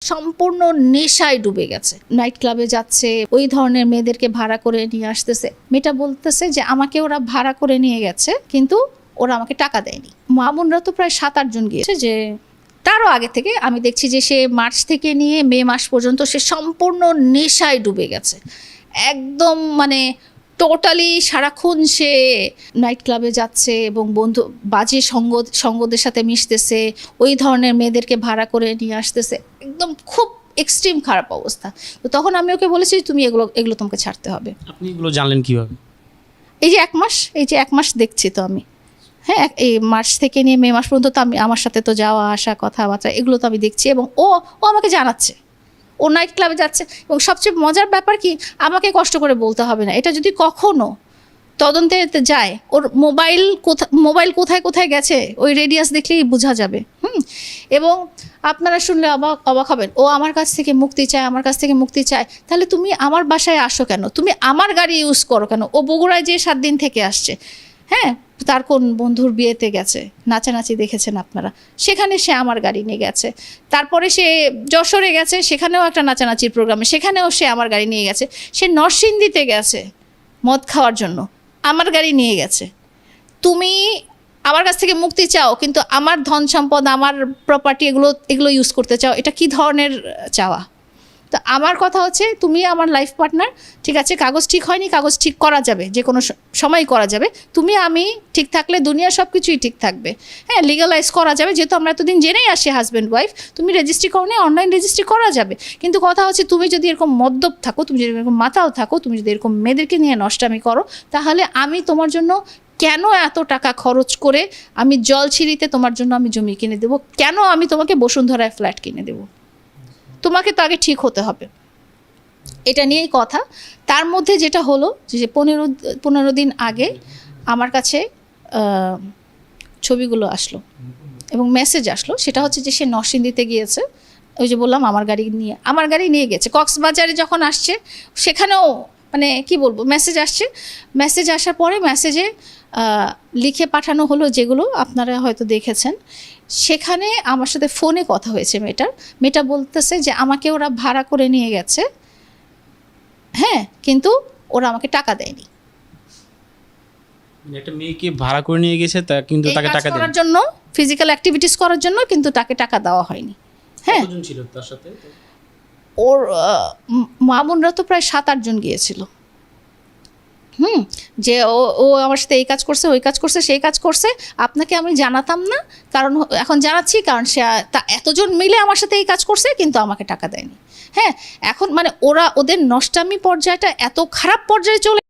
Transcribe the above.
সম্পূর্ণ নেশায় ডুবে গেছে। নাইট ক্লাবে যাচ্ছে, ওই ধরনের মেয়েদেরকে ভাড়া করে নিয়ে আসতেছে। মেয়েটা বলতেছে যে আমাকে ওরা ভাড়া করে নিয়ে গেছে, কিন্তু ওরা আমাকে টাকা দেয়নি। মামুনরা তো প্রায় 7-8 জন গিয়েছে। যে তারও আগে থেকে আমি দেখছি যে সে মার্চ থেকে নিয়ে মে মাস পর্যন্ত সে সম্পূর্ণ নেশায় ডুবে গেছে। একদম মানে টোটালি সারাক্ষণ সে নাইট ক্লাবে যাচ্ছে এবং বাজে সঙ্গদের সাথে মিশতেছে, ওই ধরনের মেয়েদেরকে ভাড়া করে নিয়ে আসতেছে। একদম খুব এক্সট্রিম খারাপ অবস্থা। তো তখন আমি ওকে বলেছি তুমি এগুলো তোমাকে ছাড়তে হবে। আপনি এগুলো জানলেন কিভাবে? এই যে 1 মাস দেখছি তো আমি। হ্যাঁ, এই মার্চ থেকে নিয়ে মে মাস পর্যন্ত তো আমার সাথে তো যাওয়া আসা কথাবার্তা এগুলো তো আমি দেখছি, এবং ও আমাকে জানাচ্ছে ও নাইট ক্লাবে যাচ্ছে। এবং সবচেয়ে মজার ব্যাপার কি, আমাকে কষ্ট করে বলতে হবে না। এটা যদি কখনো তদন্তে যায়, ওর মোবাইল কোথায় কোথায় গেছে ওই রেডিয়াস দেখলেই বোঝা যাবে। এবং আপনারা শুনলে অবাক হবেন, ও আমার কাছ থেকে মুক্তি চায়। তাহলে তুমি আমার বাসায় আসো কেন? তুমি আমার গাড়ি ইউজ করো কেন? ও বগুড়ায় যে 7 দিন থেকে আসছে, হ্যাঁ, তার কোন বন্ধুর বিয়েতে গেছে, নাচানাচি দেখেছেন আপনারা, সেখানে সে আমার গাড়ি নিয়ে গেছে। তারপরে সে যশোরে গেছে, সেখানেও একটা নাচানাচির প্রোগ্রামে, সেখানেও সে আমার গাড়ি নিয়ে গেছে। সে নরসিংদীতে গেছে মদ খাওয়ার জন্য, আমার গাড়ি নিয়ে গেছে। তুমি আমার কাছ থেকে মুক্তি চাও, কিন্তু আমার ধন সম্পদ, আমার প্রপার্টি এগুলো ইউজ করতে চাও। এটা কি ধরনের চাওয়া? তো আমার কথা হচ্ছে, তুমি আমার লাইফ পার্টনার, ঠিক আছে, কাগজ ঠিক হয়নি, কাগজ ঠিক করা যাবে, যে কোনো সময় করা যাবে। আমি ঠিক থাকলে দুনিয়া সব কিছুই ঠিক থাকবে। হ্যাঁ, লিগালাইজ করা যাবে, যেহেতু আমরা এতদিন জেনেই আসি হাজব্যান্ড ওয়াইফ। তুমি রেজিস্ট্রি করো না, অনলাইন রেজিস্ট্রি করা যাবে। কিন্তু কথা হচ্ছে, তুমি যদি এরকম মদ্যপ থাকো, তুমি যদি এরকম মাতাল থাকো, তুমি যদি এরকম মেয়েদেরকে নিয়ে নষ্টামি করো, তাহলে আমি তোমার জন্য কেন এত টাকা খরচ করে আমি জলছিরিতে তোমার জন্য আমি জমি কিনে দেবো? কেন আমি তোমাকে বসুন্ধরায় ফ্ল্যাট কিনে দেবো? তোমাকে তো আগে ঠিক হতে হবে। এটা নিয়েই কথা। তার মধ্যে যেটা হলো যে 15 দিন আগে আমার কাছে ছবিগুলো আসলো এবং মেসেজ আসলো। সেটা হচ্ছে যে সে নরসিংদীতে গিয়েছে, ওই যে বললাম আমার গাড়ি নিয়ে গেছে। কক্সবাজারে যখন আসছে, সেখানেও মানে কি বলবো, মেসেজ আসার পরে মেসেজে লিখে পাঠানো হলো, যেগুলো আপনারা হয়তো দেখেছেন। সেখানে আমার সাথে ফোনে কথা হয়েছে মেয়েটা বলতেছে যে আমাকে ওরা ভাড়া করে নিয়ে গেছে, হ্যাঁ, কিন্তু ওরা আমাকে টাকা দেয়নি। একটা মেয়েকে ভাড়া করে নিয়ে গেছে, তা কিন্তু তাকে টাকা করার জন্য, ফিজিক্যাল অ্যাক্টিভিটিস করার জন্য, কিন্তু তাকে টাকা দেওয়া হয়নি। হ্যাঁ, কতজন ছিল তার সাথে? ওর মামুনরা তো প্রায় 7-8 জন গিয়েছিল। যে ও আমার সাথে এই কাজ করছে, ওই কাজ করছে, সেই কাজ করছে। আপনাকে আমি জানাতাম না, কারণ এখন জানাচ্ছি, কারণ সে এতজন মিলে আমার সাথে এই কাজ করছে, কিন্তু আমাকে টাকা দেয়নি। হ্যাঁ, এখন মানে ওদের নষ্টামি পর্যায়টা এত খারাপ পর্যায়ে চলে